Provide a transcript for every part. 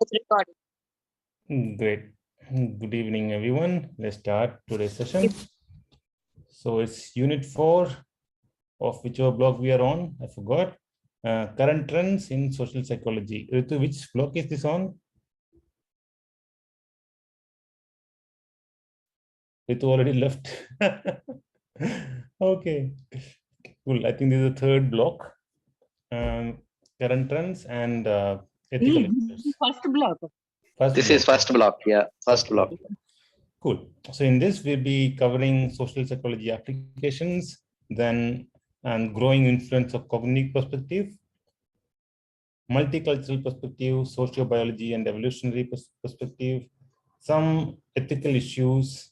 It's recording. Great. Good evening, everyone. Let's start today's session. So it's unit 4 of whichever block we are on. I forgot. Current trends in social psychology. Ritu, which block is this on? Ritu already left. Okay. Cool. I think this is the third block. Current trends and ethical issues. First block. This is first block. Yeah, first block. Cool. So in this, we'll be covering social psychology applications, then and growing influence of cognitive perspective, multicultural perspective, sociobiology and evolutionary perspective, some ethical issues,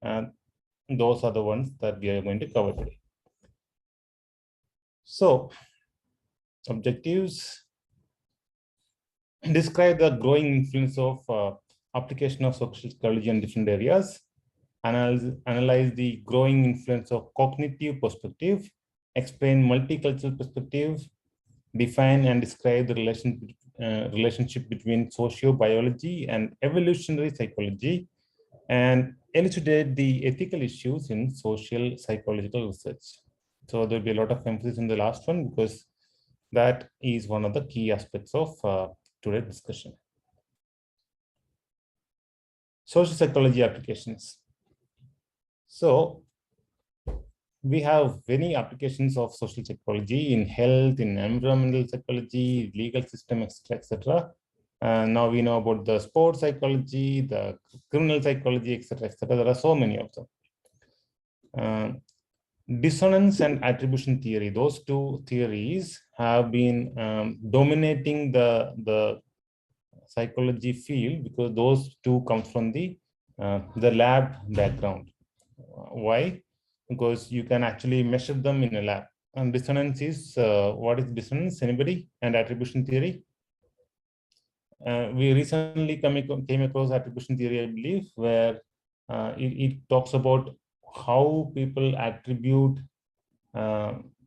and those are the ones that we are going to cover today. So, objectives. Describe the growing influence of application of social psychology in different areas. Analyze the growing influence of cognitive perspective. Explain multicultural perspective. Define and describe the relationship between sociobiology and evolutionary psychology, and elucidate the ethical issues in social psychological research. So there'll be a lot of emphasis in the last one because that is one of the key aspects of today's discussion. Social psychology applications. So we have many applications of social psychology in health, in environmental psychology, legal system, etc. Now we know about the sports psychology, the criminal psychology, etc. There are so many of them. Dissonance and attribution theory, those two theories have been dominating the psychology field because those two come from the lab background. Why? Because you can actually measure them in a lab. And dissonance is, what is dissonance? Anybody? And attribution theory? We recently came across attribution theory, I believe, where it talks about how people attribute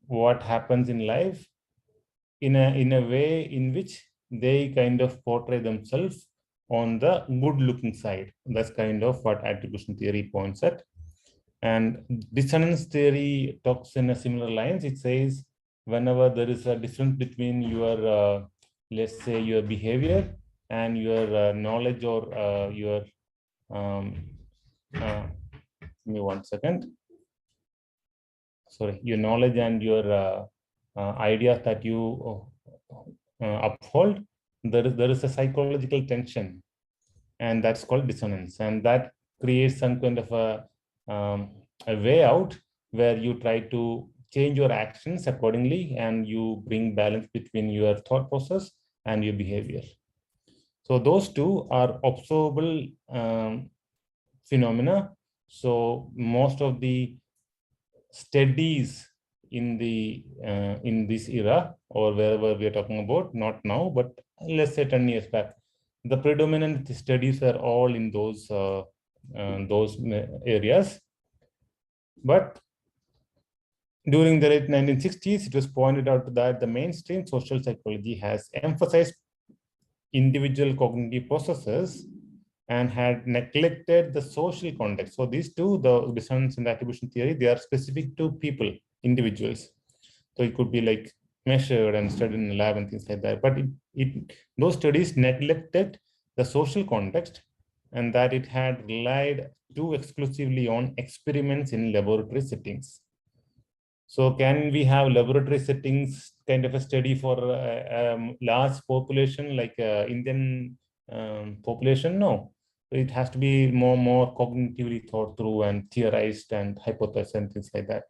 what happens in life in a way in which they kind of portray themselves on the good-looking side. That's kind of what attribution theory points at. And dissonance theory talks in a similar lines. It says whenever there is a difference between your, let's say, your behavior and your knowledge or your, give me 1 second. Sorry, your knowledge and your ideas that you uphold, there is a psychological tension, and that's called dissonance. And that creates some kind of a way out where you try to change your actions accordingly and you bring balance between your thought process and your behavior. So those two are observable phenomena. So most of the studies in this era or wherever we are talking about, not now, but let's say 10 years back, the predominant studies are all in those areas. But during the late 1960s, it was pointed out that the mainstream social psychology has emphasized individual cognitive processes and had neglected the social context. So these two, the dissonance and attribution theory, they are specific to people, individuals. So it could be like measured and studied in the lab and things like that. But those studies neglected the social context and that it had relied too exclusively on experiments in laboratory settings. So can we have laboratory settings kind of a study for a large population like Indian population? No. It has to be more cognitively thought through and theorized and hypothesized and things like that.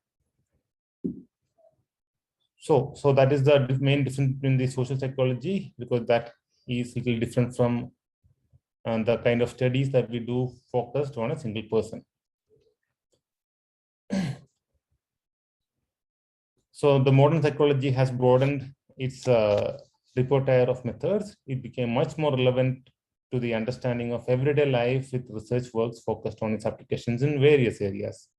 So that is the main difference between the social psychology, because that is a little different from the kind of studies that we do focused on a single person. So the modern psychology has broadened its repertoire of methods. It became much more relevant to the understanding of everyday life with research works focused on its applications in various areas.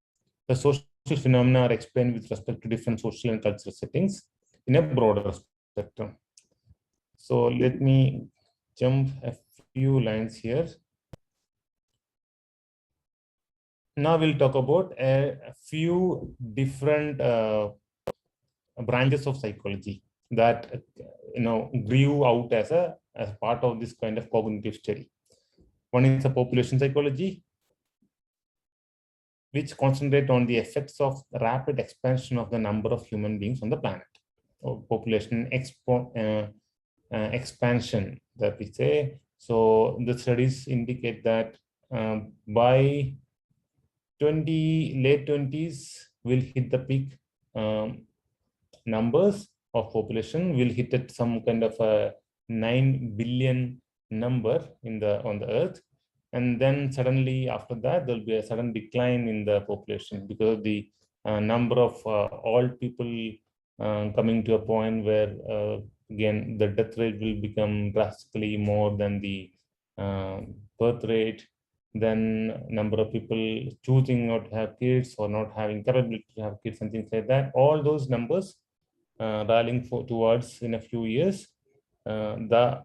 The social phenomena are explained with respect to different social and cultural settings in a broader spectrum. So let me jump a few lines here. Now we'll talk about a few different branches of psychology that grew out as part of this kind of cognitive study. One is a population psychology, which concentrate on the effects of rapid expansion of the number of human beings on the planet, or population expansion that we say. So the studies indicate that by late 20s, we'll hit the peak numbers of population. Will hit at some kind of a 9 billion number on the earth. And then suddenly after that, there'll be a sudden decline in the population because of the number of old people coming to a point where, again, the death rate will become drastically more than the birth rate. Then number of people choosing not to have kids or not having capability to have kids and things like that. All those numbers rallying towards in a few years. The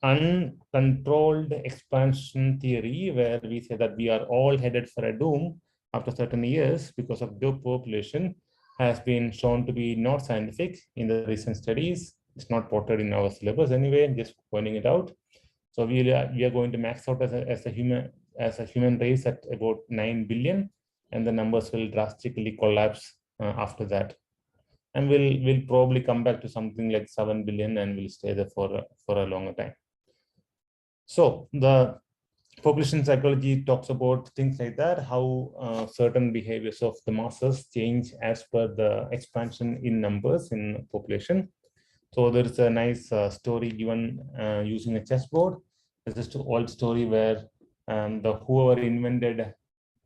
uncontrolled expansion theory, where we say that we are all headed for a doom after certain years because of the population, has been shown to be not scientific in the recent studies. It's not portrayed in our syllabus anyway, just pointing it out. So we are going to max out as a human race at about 9 billion, and the numbers will drastically collapse after that. And we'll probably come back to something like 7 billion, and we'll stay there for a longer time. So the population psychology talks about things like that, how certain behaviors of the masses change as per the expansion in numbers in population. So there is a nice story given using a chessboard. It's just an old story where whoever invented,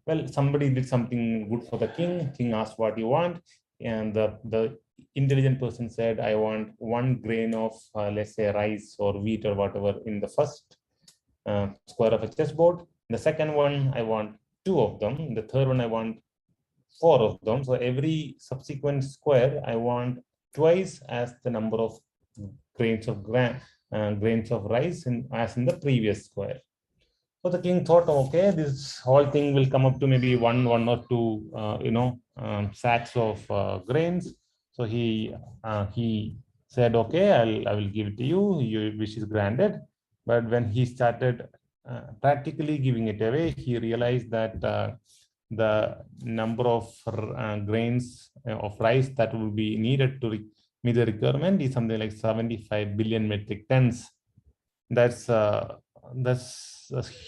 well, somebody did something good for the king. King asked what you want, and the intelligent person said, I want 1 grain of, let's say, rice or wheat or whatever in the first square of a chessboard. The second one, I want 2 of them. The third one, I want 4 of them. So every subsequent square, I want twice as the number of grains of rice as in the previous square. So the king thought, okay, this whole thing will come up to maybe one or two, sacks of grains. So he said, okay, I will give it to you. Your wish is granted. But when he started practically giving it away, he realized that the number of grains of rice that will be needed to meet the requirement is something like 75 billion metric tons. That's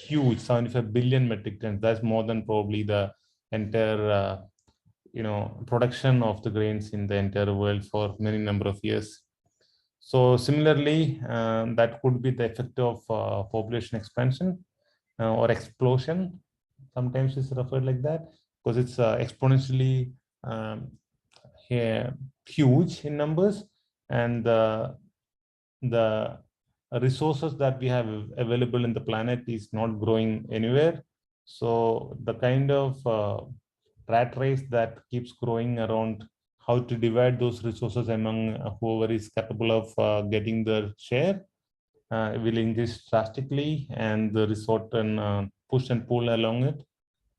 huge. 75 billion metric tons. That's more than probably the entire production of the grains in the entire world for many number of years. So similarly, that could be the effect of population expansion or explosion. Sometimes it's referred like that because it's exponentially huge in numbers, and the resources that we have available in the planet is not growing anywhere. So the kind of rat race that keeps growing around how to divide those resources among whoever is capable of getting their share will increase drastically, and the resort and push and pull along it.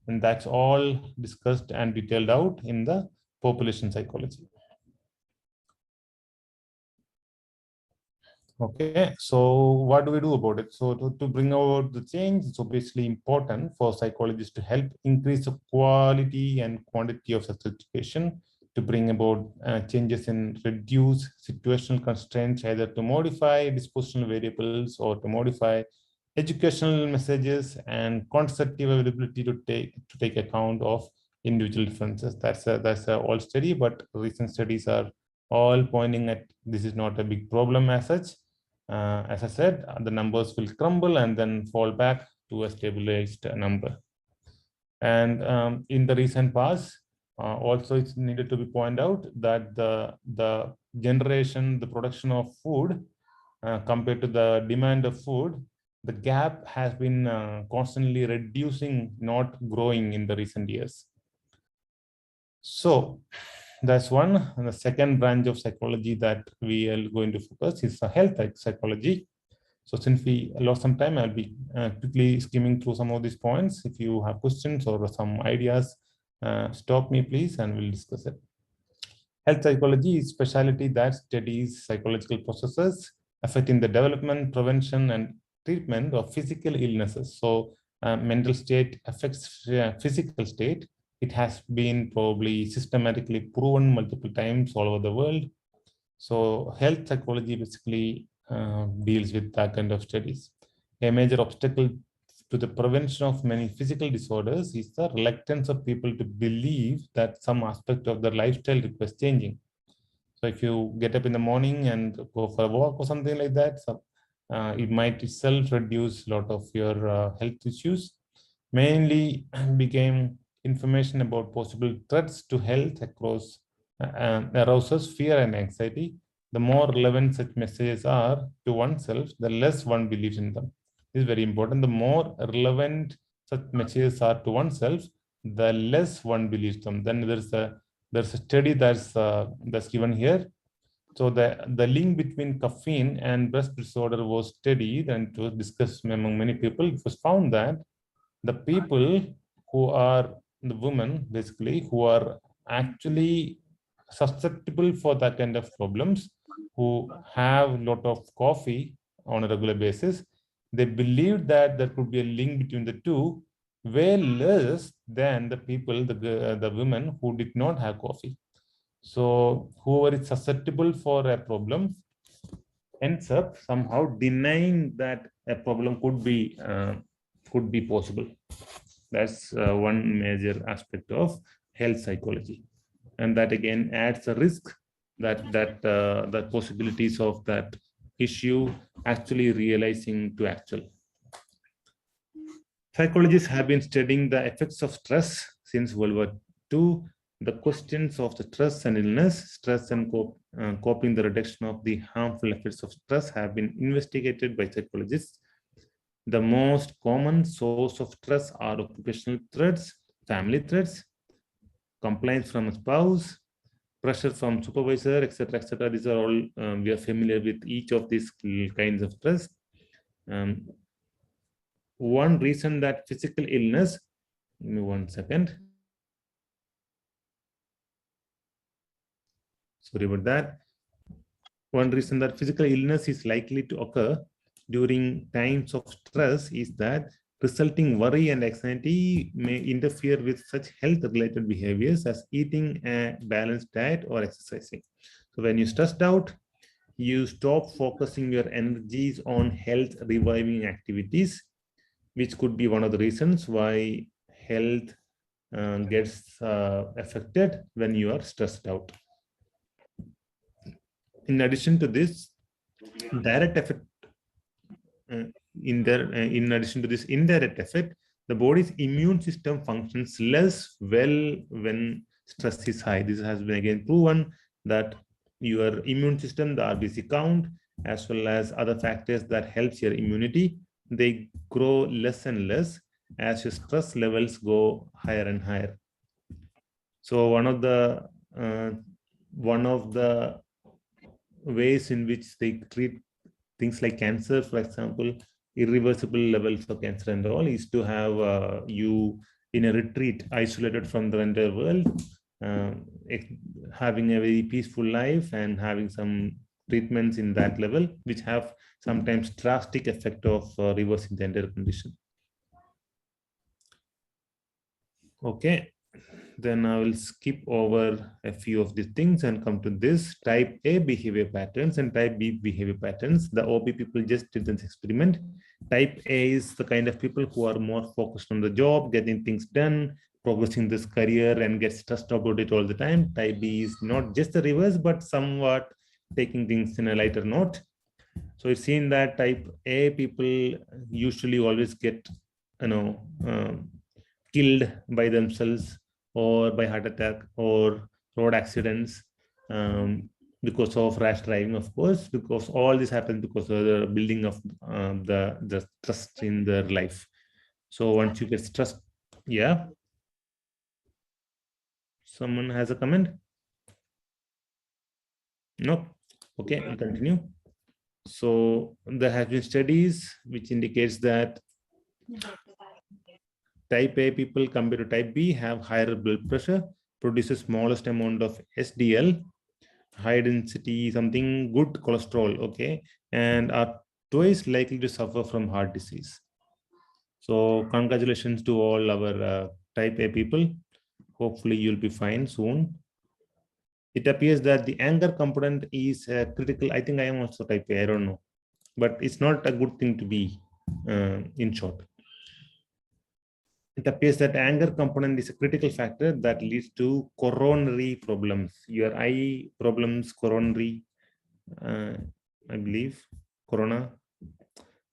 And that's all discussed and detailed out in the population psychology. Okay, so what do we do about it? So to bring about the change, it's obviously important for psychologists to help increase the quality and quantity of such education, to bring about changes in reduce situational constraints, either to modify dispositional variables or to modify educational messages and conceptual availability to take account of individual differences. That's a old study, but recent studies are all pointing at this is not a big problem as such. As I said, the numbers will crumble and then fall back to a stabilized number. And in the recent past, also it's needed to be pointed out that the production of food compared to the demand of food, the gap has been constantly reducing, not growing in the recent years. So that's one. And the second branch of psychology that we are going to focus is health psychology. So since we lost some time, I'll be quickly skimming through some of these points. If you have questions or some ideas, stop me please, and we'll discuss it. Health psychology is a specialty that studies psychological processes affecting the development, prevention, and treatment of physical illnesses. So mental state affects physical state. It has been probably systematically proven multiple times all over the world. So health psychology basically deals with that kind of studies. A major obstacle to the prevention of many physical disorders is the reluctance of people to believe that some aspect of their lifestyle requires changing. So if you get up in the morning and go for a walk or something like that, it might itself reduce a lot of your health issues. Mainly became information about possible threats to health across arouses fear and anxiety. The more relevant such messages are to oneself, the less one believes in them. This is very important. The more relevant such messages are to oneself, the less one believes them. Then there's a study that's given here. So the link between caffeine and breast disorder was studied and it was discussed among many people. It was found that the people who are the women basically who are actually susceptible for that kind of problems, who have a lot of coffee on a regular basis, they believed that there could be a link between the two way less than the people, the women who did not have coffee. So whoever is susceptible for a problem ends up somehow denying that a problem could be possible. That's one major aspect of health psychology, and that again adds a risk that possibilities of that issue actually realizing to actual. Psychologists have been studying the effects of stress since World War II. The questions of the stress and illness, stress and coping, the reduction of the harmful effects of stress have been investigated by psychologists. The most common source of stress are occupational threats, family threats, complaints from a spouse, pressure from supervisor, etc., etc. These are all we are familiar with each of these kinds of stress. One reason that physical illness, give me 1 second. Sorry about that. One reason that physical illness is likely to occur during times of stress is that resulting worry and anxiety may interfere with such health-related behaviors as eating a balanced diet or exercising. So when you're stressed out, you stop focusing your energies on health-reviving activities, which could be one of the reasons why health gets affected when you are stressed out. In addition to this direct effect, in addition to this indirect effect, the body's immune system functions less well when stress is high. This has been again proven that your immune system, the RBC count, as well as other factors that helps your immunity, they grow less and less as your stress levels go higher and higher. So one of the ways in which they treat things like cancer, for example, irreversible levels of cancer and all, is to have you in a retreat, isolated from the entire world, having a very peaceful life and having some treatments in that level, which have sometimes drastic effect of reversing the entire condition. Okay. Then I will skip over a few of these things and come to this type A behavior patterns and type B behavior patterns. The OB people just did this experiment. Type A is the kind of people who are more focused on the job, getting things done, progressing this career, and get stressed about it all the time. Type B is not just the reverse, but somewhat taking things in a lighter note. So it's seen that type A people usually always get, killed by themselves or by heart attack or road accidents, because of rash driving, of course, because all this happens because of the building of the trust in their life. So once you get stressed, yeah. Someone has a comment? No. Okay, I'll continue. So there have been studies which indicates that type A people compared to type B have higher blood pressure, produces smallest amount of SDL, high density, something good cholesterol, okay, and are twice likely to suffer from heart disease. So congratulations to all our type A people. Hopefully you'll be fine soon. It appears that the anger component is critical. I think I am also type A, I don't know, but it's not a good thing to be, in short. It appears that anger component is a critical factor that leads to coronary problems. Your eye problems, coronary, I believe, corona.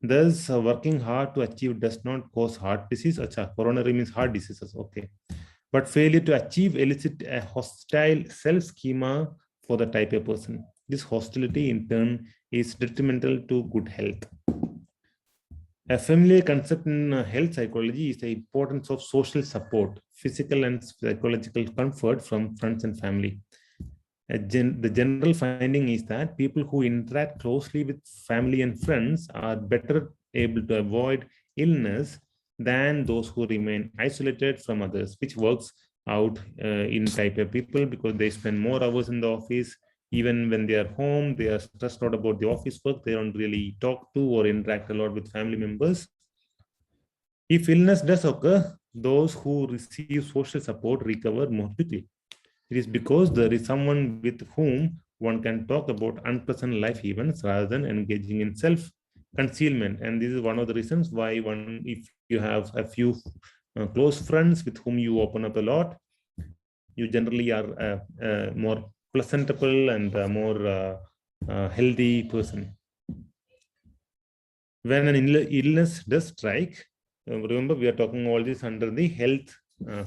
Thus, working hard to achieve does not cause heart disease. Acha, coronary means heart diseases, okay. But failure to achieve elicit a hostile self-schema for the type A person. This hostility, in turn, is detrimental to good health. A familiar concept in health psychology is the importance of social support, physical and psychological comfort from friends and family. The general finding is that people who interact closely with family and friends are better able to avoid illness than those who remain isolated from others, which works out in type A people because they spend more hours in the office. Even when they are home, they are stressed out about the office work. They don't really talk to or interact a lot with family members. If illness does occur, those who receive social support recover more quickly. It is because there is someone with whom one can talk about unpleasant life events rather than engaging in self-concealment. And this is one of the reasons why if you have a few close friends with whom you open up a lot, you generally are a more pleasantable and a more healthy person. When an illness does strike, remember we are talking all this under the health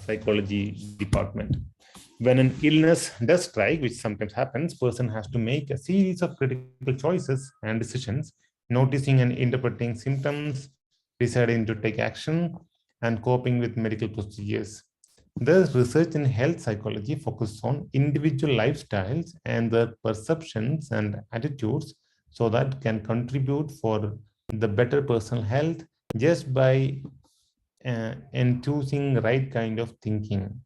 psychology department. When an illness does strike, which sometimes happens, person has to make a series of critical choices and decisions, noticing and interpreting symptoms, deciding to take action, and coping with medical procedures. Thus, research in health psychology focuses on individual lifestyles and their perceptions and attitudes so that can contribute for the better personal health just by enthusing right kind of thinking.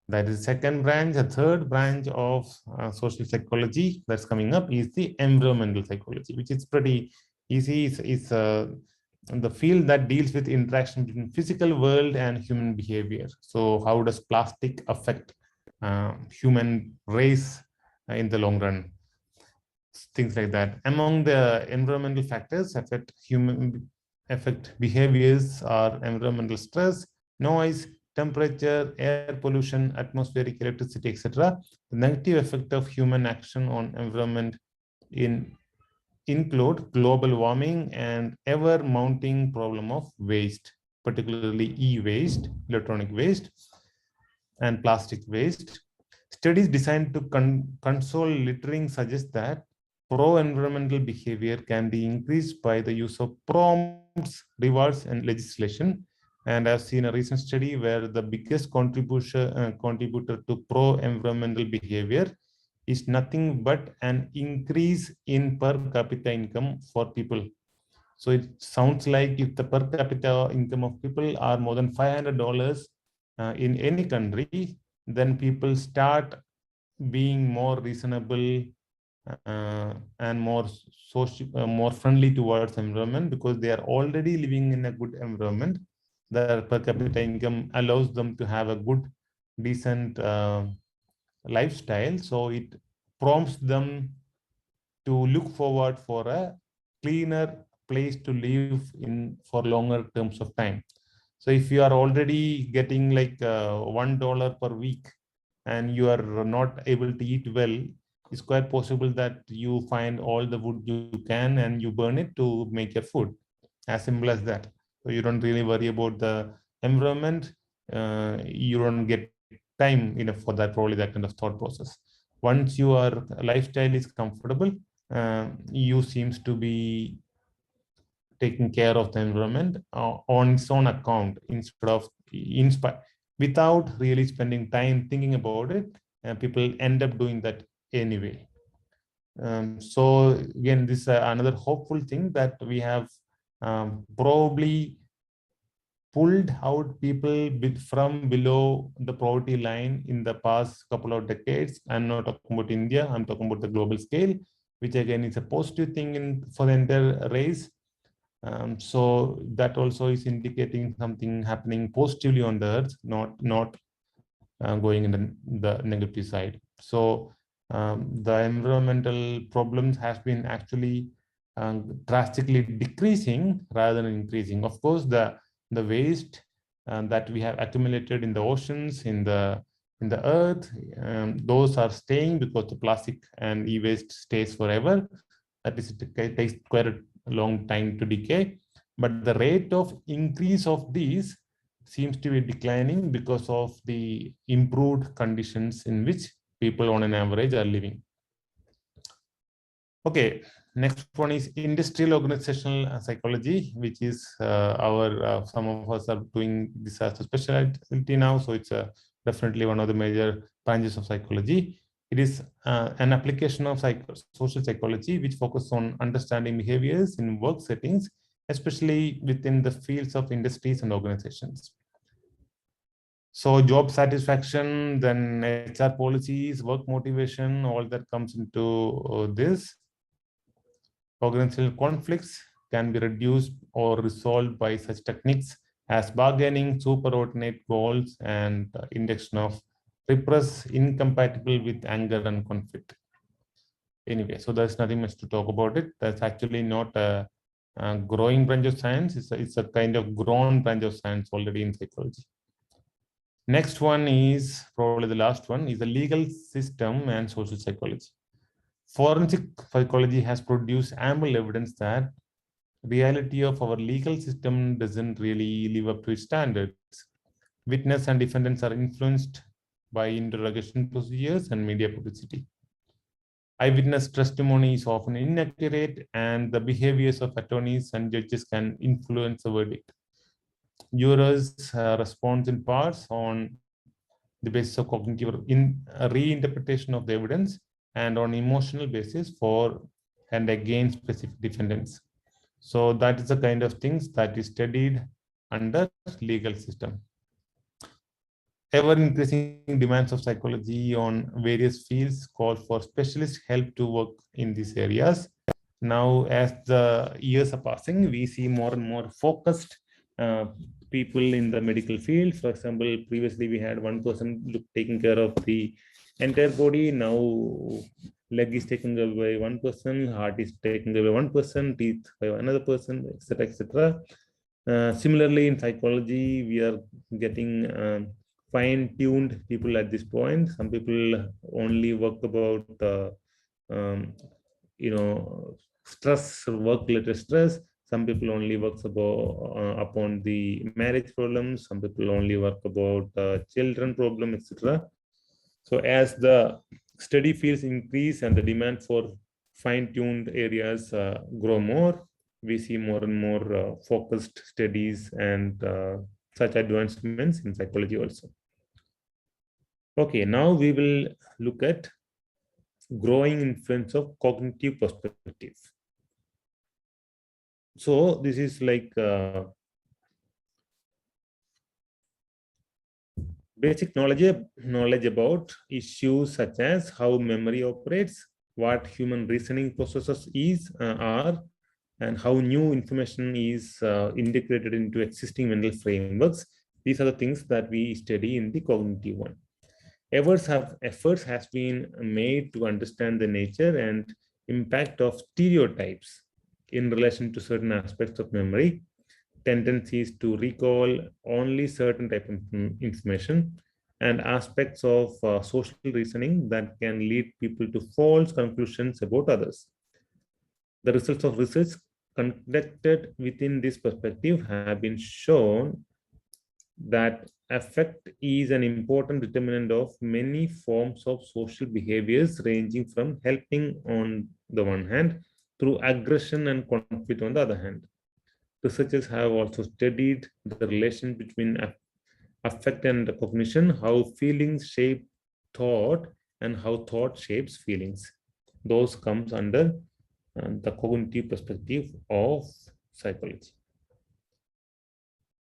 That is second branch. A third branch of social psychology that's coming up is the environmental psychology, which is pretty easy. It's the field that deals with interaction between physical world and human behavior. So how does plastic affect human race in the long run? Things like that. Among the environmental factors affect behaviors are environmental stress, noise, temperature, air pollution, atmospheric electricity, etc. The negative effect of human action on environment include global warming and ever-mounting problem of waste, particularly e-waste, electronic waste, and plastic waste. Studies designed to console littering suggest that pro-environmental behavior can be increased by the use of prompts, rewards, and legislation. And I've seen a recent study where the biggest contributor to pro-environmental behavior is nothing but an increase in per capita income for people. So it sounds like if the per capita income of people are more than $500 in any country, then people start being more reasonable and more friendly towards environment because they are already living in a good environment. Their per capita income allows them to have a good, decent lifestyle. So it prompts them to look forward for a cleaner place to live in for longer terms of time. So if you are already getting like $1 per week and you are not able to eat well, it's quite possible that you find all the wood you can and you burn it to make your food. As simple as that. So you don't really worry about the environment. You don't get time enough for that, probably that kind of thought process. Once your lifestyle is comfortable, you seems to be taking care of the environment on its own account instead of without really spending time thinking about it. People end up doing that anyway. So again, this is another hopeful thing that we have probably pulled out people from below the poverty line in the past couple of decades. I'm not talking about India, I'm talking about the global scale, which again is a positive thing for the entire race. So that also is indicating something happening positively on the earth, not going in the negative side. So the environmental problems has been actually drastically decreasing rather than increasing. Of course, the waste that we have accumulated in the oceans, in the earth, those are staying because the plastic and e-waste stays forever. That is, it takes quite a long time to decay. But the rate of increase of these seems to be declining because of the improved conditions in which people on an average are living. Okay, next one is industrial organizational psychology, which is some of us are doing this as a specialty now. So it's definitely one of the major branches of psychology. It is an application of social psychology, which focuses on understanding behaviors in work settings, especially within the fields of industries and organizations. So job satisfaction, then HR policies, work motivation, all that comes into this. Organizational conflicts can be reduced or resolved by such techniques as bargaining, superordinate goals, and induction of repress incompatible with anger and conflict. Anyway, so there's nothing much to talk about it. That's actually not a growing branch of science. It's a kind of grown branch of science already in psychology. Next one is probably the last one, is the legal system and social psychology. Forensic psychology has produced ample evidence that reality of our legal system doesn't really live up to its standards. Witness and defendants are influenced by interrogation procedures and media publicity. Eyewitness testimony is often inaccurate, and the behaviors of attorneys and judges can influence the verdict. Jurors respond in parts on the basis of cognitive reinterpretation of the evidence and on emotional basis for and against specific defendants. So that is the kind of things that is studied under legal system. Ever increasing demands of psychology on various fields call for specialist help to work in these areas. Now, as the years are passing, we see more and more focused people in the medical field. For example, previously we had one person taking care of the entire body. Now, leg is taken care by one person, heart is taken care by one person, teeth by another person, etc., etc. Similarly, in psychology, we are getting fine-tuned people at this point. Some people only work about stress, work-related stress. Some people only work upon the marriage problems. Some people only work about children problem, etc. So as the study fields increase and the demand for fine-tuned areas grow more, we see more and more focused studies and such advancements in psychology also. Okay, now we will look at growing influence of cognitive perspective. So this is like basic knowledge about issues such as how memory operates, what human reasoning processes are, and how new information is integrated into existing mental frameworks. These are the things that we study in the cognitive one. Efforts has been made to understand the nature and impact of stereotypes in relation to certain aspects of memory, tendencies to recall only certain type of information, and aspects of social reasoning that can lead people to false conclusions about others. The results of research conducted within this perspective have been shown that affect is an important determinant of many forms of social behaviors, ranging from helping on the one hand through aggression and conflict on the other hand. Researchers have also studied the relation between affect and cognition, how feelings shape thought and how thought shapes feelings. those comes under the cognitive perspective of psychology.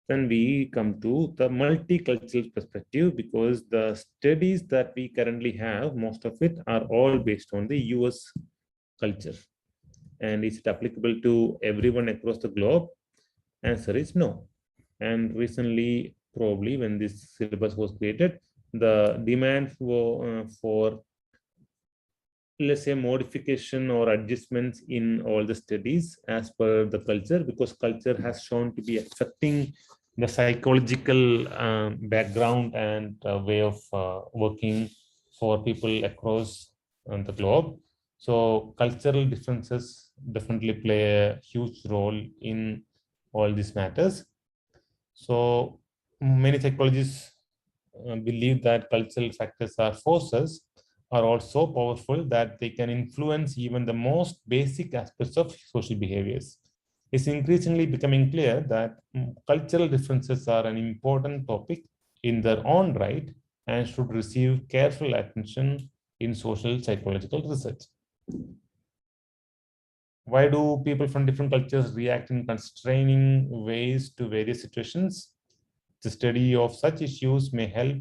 Then we come to the multicultural perspective, because the studies that we currently have, most of it are all based on the US culture. And is it applicable to everyone across the globe? Answer is no. And recently, probably when this syllabus was created, the demand for let's say modification or adjustments in all the studies as per the culture, because culture has shown to be affecting the psychological background and way of working for people across the globe. So cultural differences definitely play a huge role in all these matters. So many psychologists believe that cultural factors are forces are also powerful, that they can influence even the most basic aspects of social behaviors. It's increasingly becoming clear that cultural differences are an important topic in their own right and should receive careful attention in social psychological research. Why do people from different cultures react in constraining ways to various situations? The study of such issues may help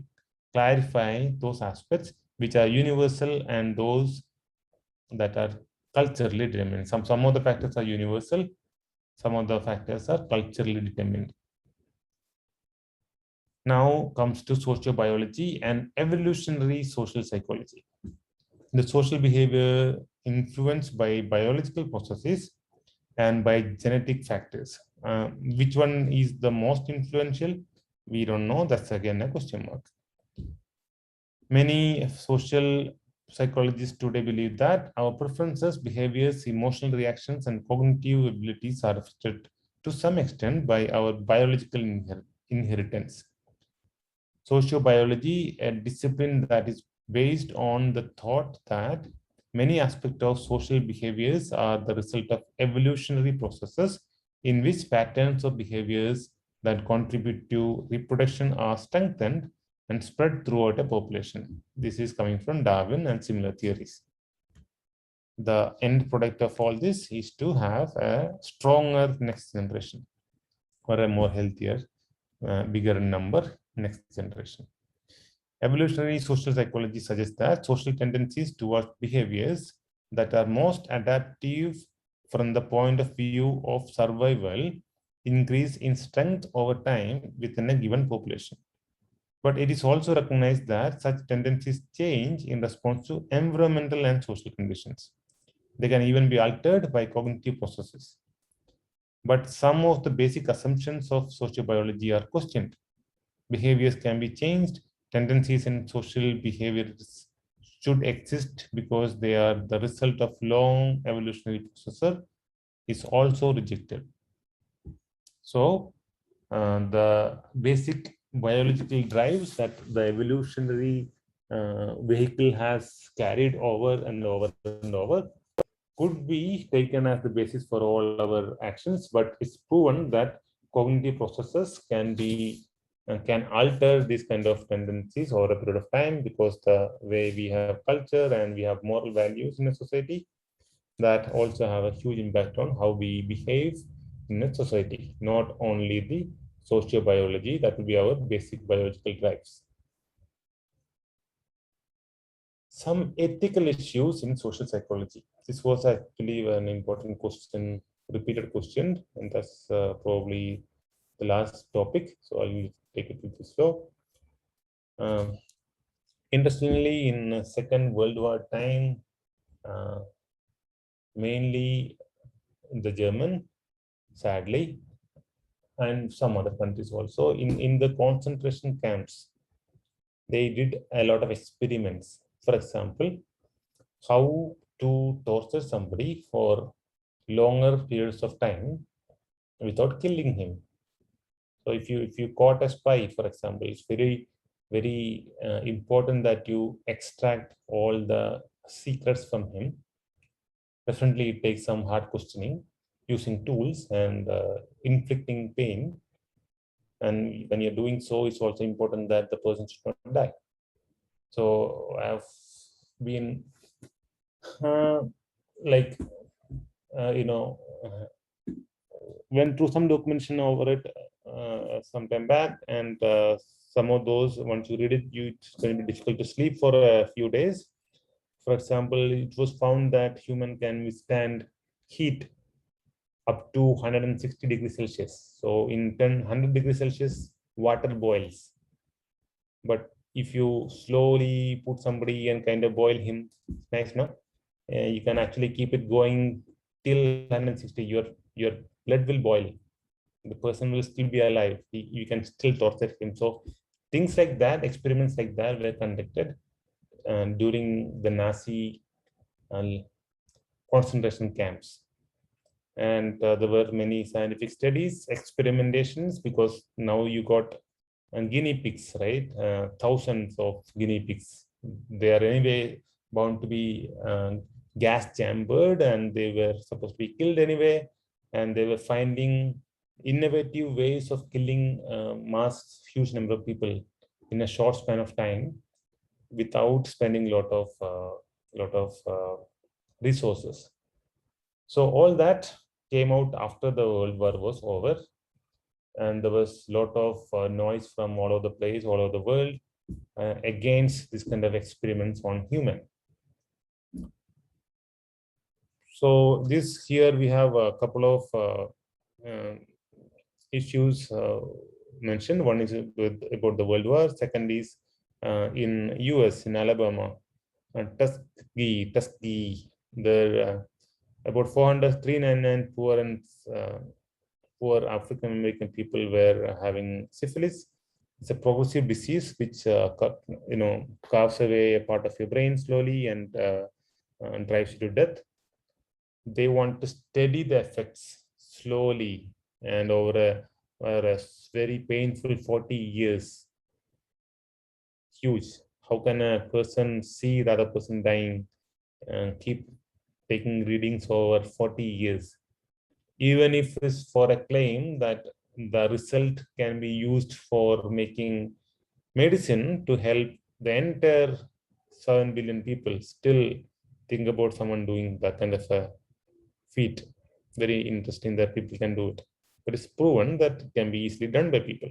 clarify those aspects which are universal and those that are culturally determined. Some of the factors are universal, some of the factors are culturally determined. Now comes to sociobiology and evolutionary social psychology. The social behavior influenced by biological processes and by genetic factors. Which one is the most influential? We don't know. That's again a question mark. Many social psychologists today believe that our preferences, behaviors, emotional reactions, and cognitive abilities are affected to some extent by our biological inheritance. Sociobiology, a discipline that is based on the thought that many aspects of social behaviors are the result of evolutionary processes in which patterns of behaviors that contribute to reproduction are strengthened and spread throughout a population. This is coming from Darwin and similar theories. The end product of all this is to have a stronger next generation, or a more healthier, bigger number next generation. Evolutionary social psychology suggests that social tendencies towards behaviors that are most adaptive from the point of view of survival increase in strength over time within a given population. But it is also recognized that such tendencies change in response to environmental and social conditions. They can even be altered by cognitive processes. But some of the basic assumptions of sociobiology are questioned. Behaviors can be changed. Tendencies in social behaviors should exist because they are the result of long evolutionary process is also rejected. So the basic biological drives that the evolutionary vehicle has carried over and over and over could be taken as the basis for all our actions, but it's proven that cognitive processes can alter these kind of tendencies over a period of time, because the way we have culture and we have moral values in a society that also have a huge impact on how we behave in a society, not only the sociobiology, that will be our basic biological drives. Some ethical issues in social psychology. This was actually an important question, repeated question, and that's probably the last topic. So I'll take it with this flow. Interestingly, in Second World War time, mainly the German, sadly, and some other countries also, in the concentration camps, they did a lot of experiments. For example, how to torture somebody for longer periods of time without killing him. So if you caught a spy, for example, it's very important that you extract all the secrets from him. Definitely, it takes some hard questioning, using tools and inflicting pain. And when you're doing so, it's also important that the person should not die. So I've been like went through some documentation over it some time back, and some of those, once you read it, it's going to be difficult to sleep for a few days. For example, it was found that human can withstand heat up to 160 degrees Celsius. So in 100 degrees Celsius, water boils. But if you slowly put somebody and kind of boil him, it's nice, no? You can actually keep it going till 160. Your blood will boil. The person will still be alive. You can still torture him. So things like that, experiments like that were conducted during the Nazi concentration camps. And there were many scientific studies, experimentations, because now you got guinea pigs, right? Thousands of guinea pigs. They are anyway bound to be gas chambered, and they were supposed to be killed anyway. And they were finding innovative ways of killing huge number of people in a short span of time without spending a lot of resources. So all that came out after the World War was over, and there was a lot of noise from all over the place, all over the world, against this kind of experiments on human. So this here we have a couple of issues mentioned. One is about the World War. Second is in US, in Alabama, Tuskegee, there about 399 poor African American people were having syphilis. It's a progressive disease which carves away a part of your brain slowly and drives you to death. They want to study the effects slowly and over a very painful 40 years. Huge. How can a person see the other person dying and keep taking readings over 40 years? Even if it's for a claim that the result can be used for making medicine to help the entire 7 billion people, still think about someone doing that kind of a feat. Very interesting that people can do it. But it's proven that it can be easily done by people.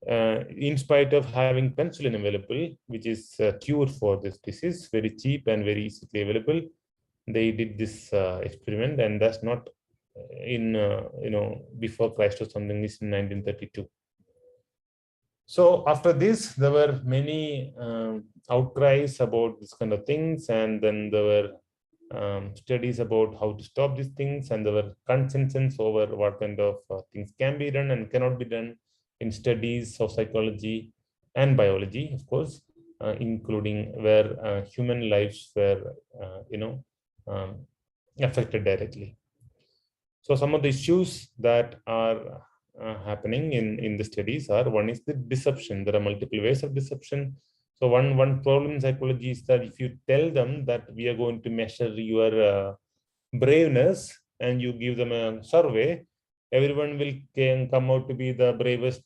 In spite of having penicillin available, which is a cure for this disease, very cheap and very easily available, they did this experiment, and that's not in before Christ or something. Is in 1932. So after this, there were many outcries about this kind of things, and then there were studies about how to stop these things, and there were consensus over what kind of things can be done and cannot be done in studies of psychology and biology, of course, including where human lives were, affected directly. So some of the issues that are happening in the studies are, one is the deception. There are multiple ways of deception. So one problem in psychology is that if you tell them that we are going to measure your braveness and you give them a survey, everyone can come out to be the bravest,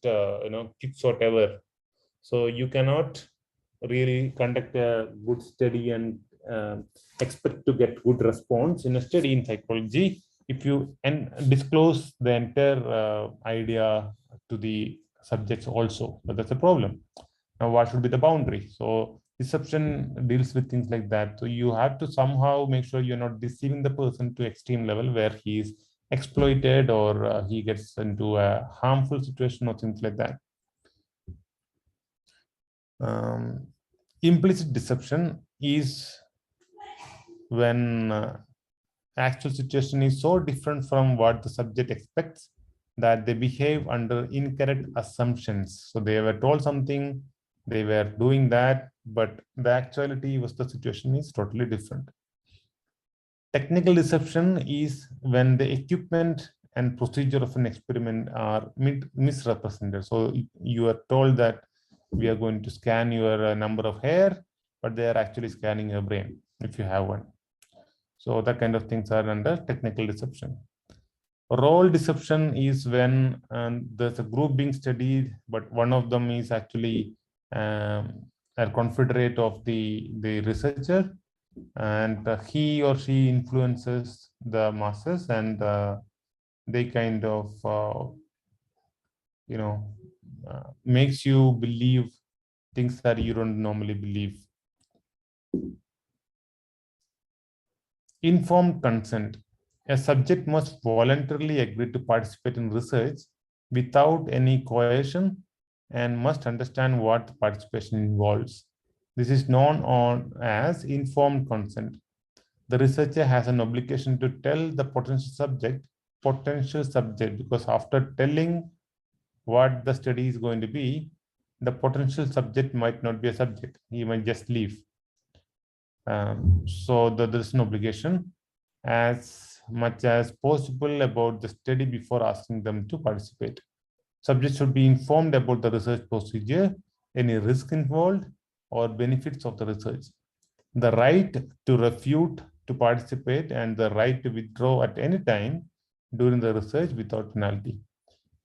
quixote ever. So you cannot really conduct a good study and expect to get good response in a study in psychology if you disclose the entire idea to the subjects also. But that's a problem. Now, what should be the boundary? So deception deals with things like that. So you have to somehow make sure you're not deceiving the person to extreme level where he is exploited or he gets into a harmful situation or things like that. Implicit deception is when actual situation is so different from what the subject expects that they behave under incorrect assumptions. So they were told something, they were doing that, but the actuality was the situation is totally different. Technical deception is when the equipment and procedure of an experiment are misrepresented. So you are told that we are going to scan your number of hair, but they are actually scanning your brain if you have one. So that kind of things are under technical deception. Role deception is when there's a group being studied, but one of them is actually a confederate of the researcher, and he or she influences the masses, and they kind of makes you believe things that you don't normally believe. Informed consent. A subject must voluntarily agree to participate in research without any coercion and must understand what the participation involves. This is known as informed consent. The researcher has an obligation to tell the potential subject, because after telling what the study is going to be, the potential subject might not be a subject. He might just leave. So there's an obligation as much as possible about the study before asking them to participate. Subjects should be informed about the research procedure, any risk involved, or benefits of the research. The right to refute to participate and the right to withdraw at any time during the research without penalty.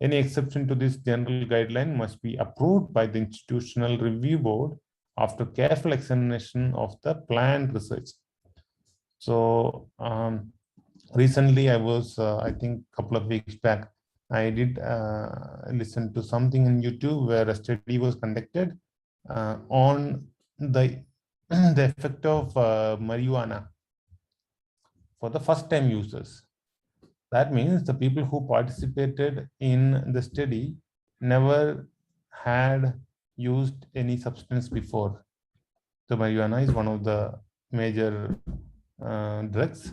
Any exception to this general guideline must be approved by the Institutional Review Board after careful examination of the planned research. So recently I was, I think a couple of weeks back, I did listen to something on YouTube where a study was conducted on the effect of marijuana for the first time users. That means the people who participated in the study never had used any substance before. So marijuana is one of the major drugs.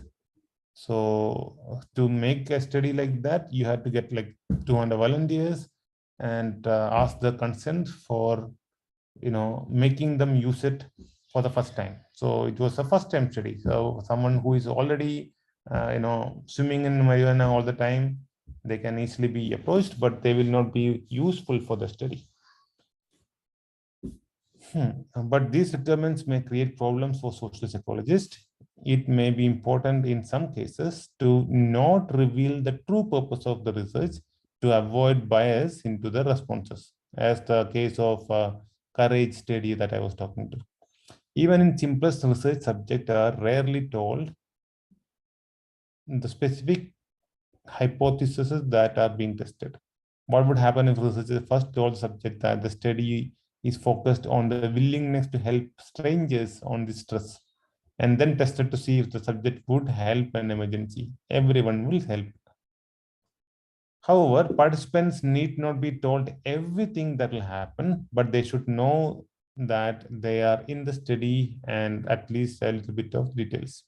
So to make a study like that, you had to get like 200 volunteers and ask the consent for making them use it for the first time. So it was a first time study. So someone who is already swimming in marijuana all the time, they can easily be approached, but they will not be useful for the study. But these requirements may create problems for social psychologists. It may be important in some cases to not reveal the true purpose of the research to avoid bias into the responses, as the case of courage study that I was talking to. Even in simplest research, subjects are rarely told the specific hypotheses that are being tested. What would happen if researchers first told the subject that the study is focused on the willingness to help strangers on the stress, and then tested to see if the subject would help an emergency? Everyone will help. However, participants need not be told everything that will happen, but they should know that they are in the study and at least a little bit of details.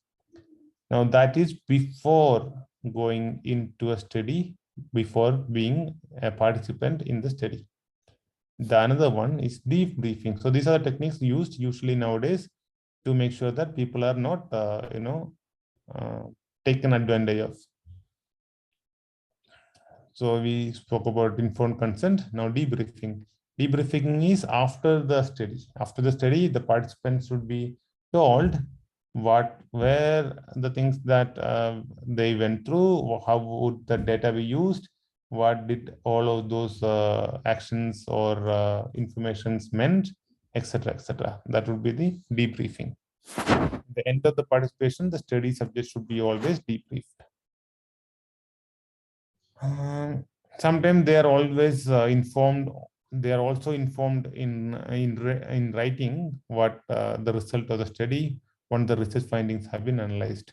Now, that is before going into a study, before being a participant in the study. The another one is debriefing. So these are the techniques used usually nowadays to make sure that people are not, taken advantage of. So we spoke about informed consent. Now debriefing. Debriefing is after the study. After the study, the participants should be told what were the things that they went through, how would the data be used, what did all of those actions or informations meant, etc., etc. That would be the debriefing. At the end of the participation, the study subject should be always debriefed. Sometimes they are always informed. They are also informed in writing what the result of the study, when the research findings have been analyzed.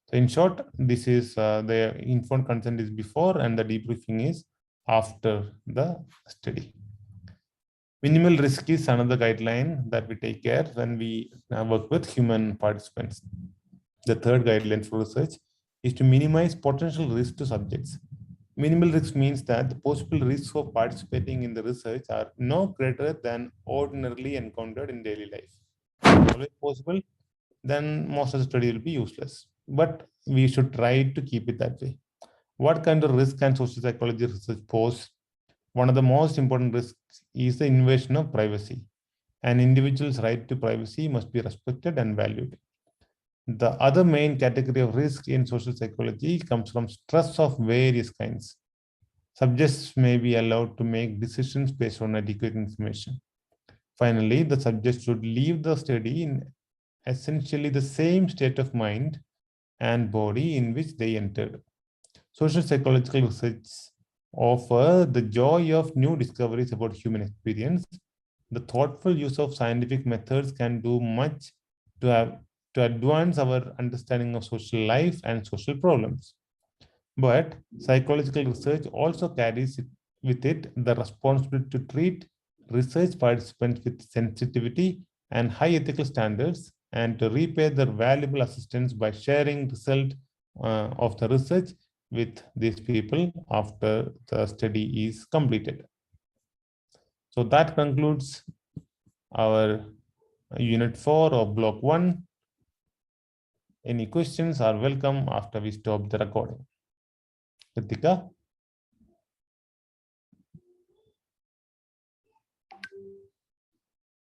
So in short, this is the informed consent is before and the debriefing is after the study. Minimal risk is another guideline that we take care when we work with human participants. The third guideline for research is to minimize potential risk to subjects. Minimal risk means that the possible risks of participating in the research are no greater than ordinarily encountered in daily life. If always possible, then most of the study will be useless. But we should try to keep it that way. What kind of risk can social psychology research pose? One of the most important risks is the invasion of privacy. An individual's right to privacy must be respected and valued. The other main category of risk in social psychology comes from stress of various kinds. Subjects may be allowed to make decisions based on adequate information. Finally, the subject should leave the study essentially the same state of mind and body in which they entered. Social psychological research offer the joy of new discoveries about human experience. The thoughtful use of scientific methods can do much to advance our understanding of social life and social problems. But psychological research also carries with it the responsibility to treat research participants with sensitivity and high ethical standards, and to repay their valuable assistance by sharing result of the research with these people after the study is completed. So that concludes our Unit 4 of Block 1. Any questions are welcome after we stop the recording. Ritika?